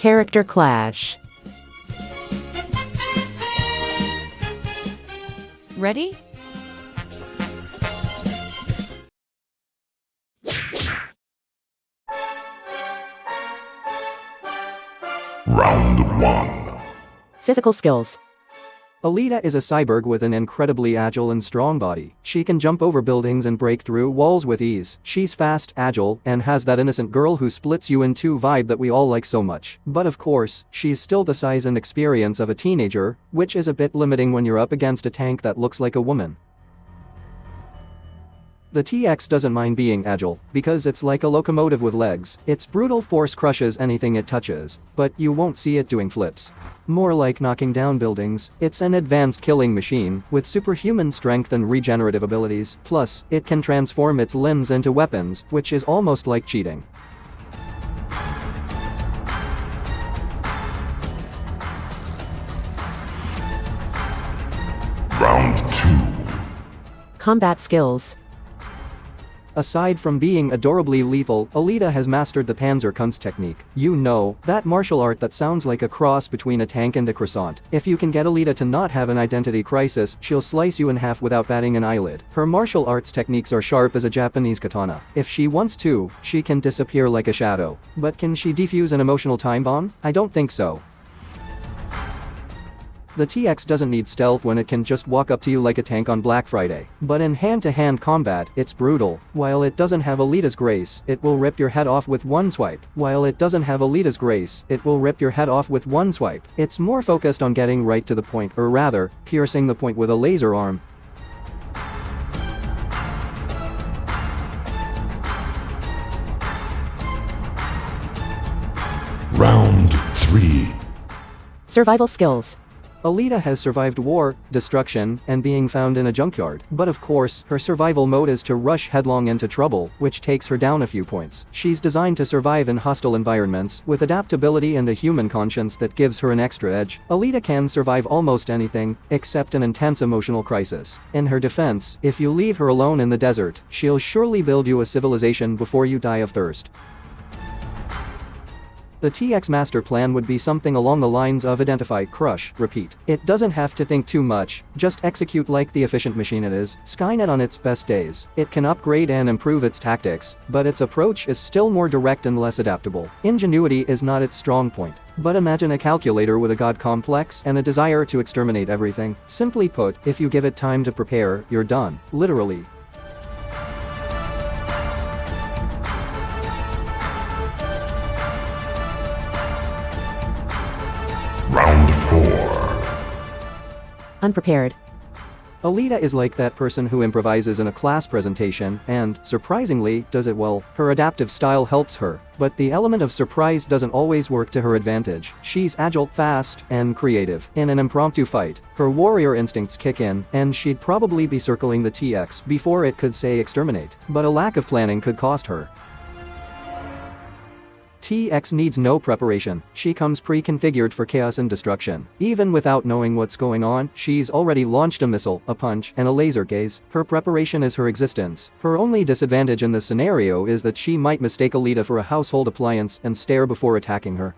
Character clash. Ready? Round 1. Physical skills. Alita is a cyborg with an incredibly agile and strong body. She can jump over buildings and break through walls with ease. She's fast, agile, and has that innocent girl who splits you in two vibe that we all like so much. But of course, she's still the size and experience of a teenager, which is a bit limiting when you're up against a tank that looks like a woman. The TX doesn't mind being agile, because it's like a locomotive with legs. Its brutal force crushes anything it touches, but you won't see it doing flips. More like knocking down buildings. It's an advanced killing machine, with superhuman strength and regenerative abilities, plus, it can transform its limbs into weapons, which is almost like cheating. Round 2. Combat skills. Aside from being adorably lethal, Alita has mastered the Panzerkunst technique. You know, that martial art that sounds like a cross between a tank and a croissant. If you can get Alita to not have an identity crisis, she'll slice you in half without batting an eyelid. Her martial arts techniques are sharp as a Japanese katana. If she wants to, she can disappear like a shadow. But can she defuse an emotional time bomb? I don't think so. The TX doesn't need stealth when it can just walk up to you like a tank on Black Friday. But in hand-to-hand combat, it's brutal. While it doesn't have Alita's grace, it will rip your head off with one swipe. It's more focused on getting right to the point, or rather, piercing the point with a laser arm. Round 3. Survival skills. Alita has survived war, destruction, and being found in a junkyard. But of course, her survival mode is to rush headlong into trouble, which takes her down a few points. She's designed to survive in hostile environments, with adaptability and a human conscience that gives her an extra edge. Alita can survive almost anything, except an intense emotional crisis. In her defense, if you leave her alone in the desert, she'll surely build you a civilization before you die of thirst. The TX master plan would be something along the lines of identify, crush, repeat. It doesn't have to think too much, just execute like the efficient machine it is. Skynet on its best days. It can upgrade and improve its tactics, but its approach is still more direct and less adaptable. Ingenuity is not its strong point. But imagine a calculator with a god complex and a desire to exterminate everything. Simply put, if you give it time to prepare, you're done. Literally. Round 4. Unprepared. Alita is like that person who improvises in a class presentation and, surprisingly, does it well. Her adaptive style helps her, but the element of surprise doesn't always work to her advantage. She's agile, fast, and creative. In an impromptu fight, her warrior instincts kick in, and she'd probably be circling the TX before it could say exterminate. But a lack of planning could cost her. TX needs no preparation. She comes pre-configured for chaos and destruction. Even without knowing what's going on, she's already launched a missile, a punch, and a laser gaze. Her preparation is her existence. Her only disadvantage in this scenario is that she might mistake Alita for a household appliance and stare before attacking her.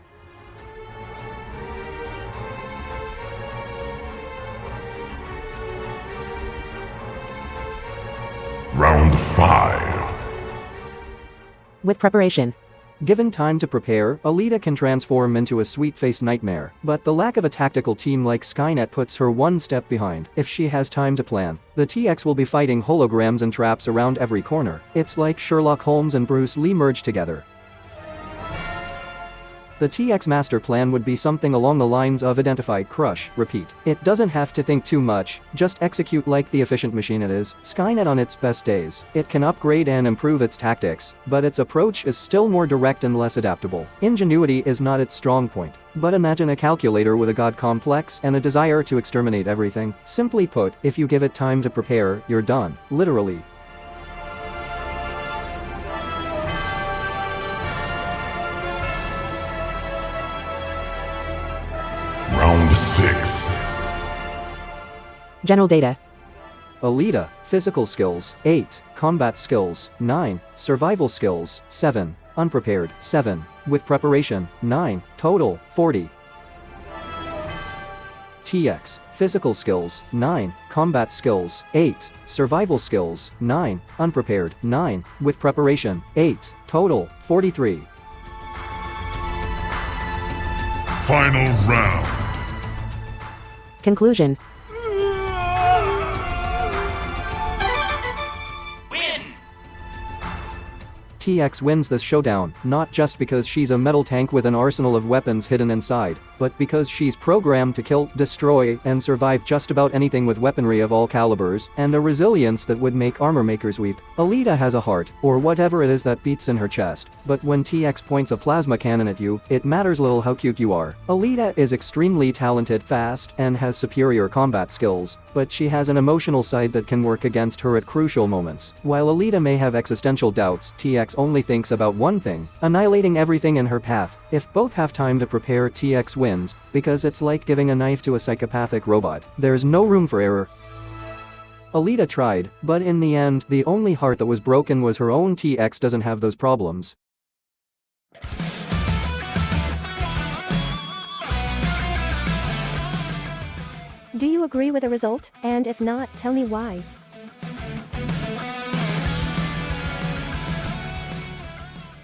Round 5. With preparation. Given time to prepare, Alita can transform into a sweet-faced nightmare, but the lack of a tactical team like Skynet puts her one step behind. If she has time to plan, the TX will be fighting holograms and traps around every corner. It's like Sherlock Holmes and Bruce Lee merged together. The TX master plan would be something along the lines of identify, crush, repeat. It doesn't have to think too much, just execute like the efficient machine it is. Skynet on its best days. It can upgrade and improve its tactics, but its approach is still more direct and less adaptable. Ingenuity is not its strong point. But imagine a calculator with a god complex and a desire to exterminate everything. Simply put, if you give it time to prepare, you're done. Literally. Round 6. General data. Alita, physical skills, 8, combat skills, 9, survival skills, 7, unprepared, 7, with preparation, 9, total, 40. TX, physical skills, 9, combat skills, 8, survival skills, 9, unprepared, 9, with preparation, 8, total, 43. Final round. Conclusion. TX wins this showdown, not just because she's a metal tank with an arsenal of weapons hidden inside, but because she's programmed to kill, destroy, and survive just about anything with weaponry of all calibers, and a resilience that would make armor makers weep. Alita has a heart, or whatever it is that beats in her chest, but when TX points a plasma cannon at you, it matters little how cute you are. Alita is extremely talented, fast, and has superior combat skills, but she has an emotional side that can work against her at crucial moments. While Alita may have existential doubts, TX only thinks about one thing: annihilating everything in her path. If both have time to prepare, TX wins, because it's like giving a knife to a psychopathic robot. There's no room for error. Alita tried, but in the end, the only heart that was broken was her own. TX doesn't have those problems. Do you agree with the result? And if not, tell me why.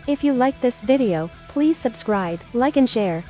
If you like this video, please subscribe, like and share.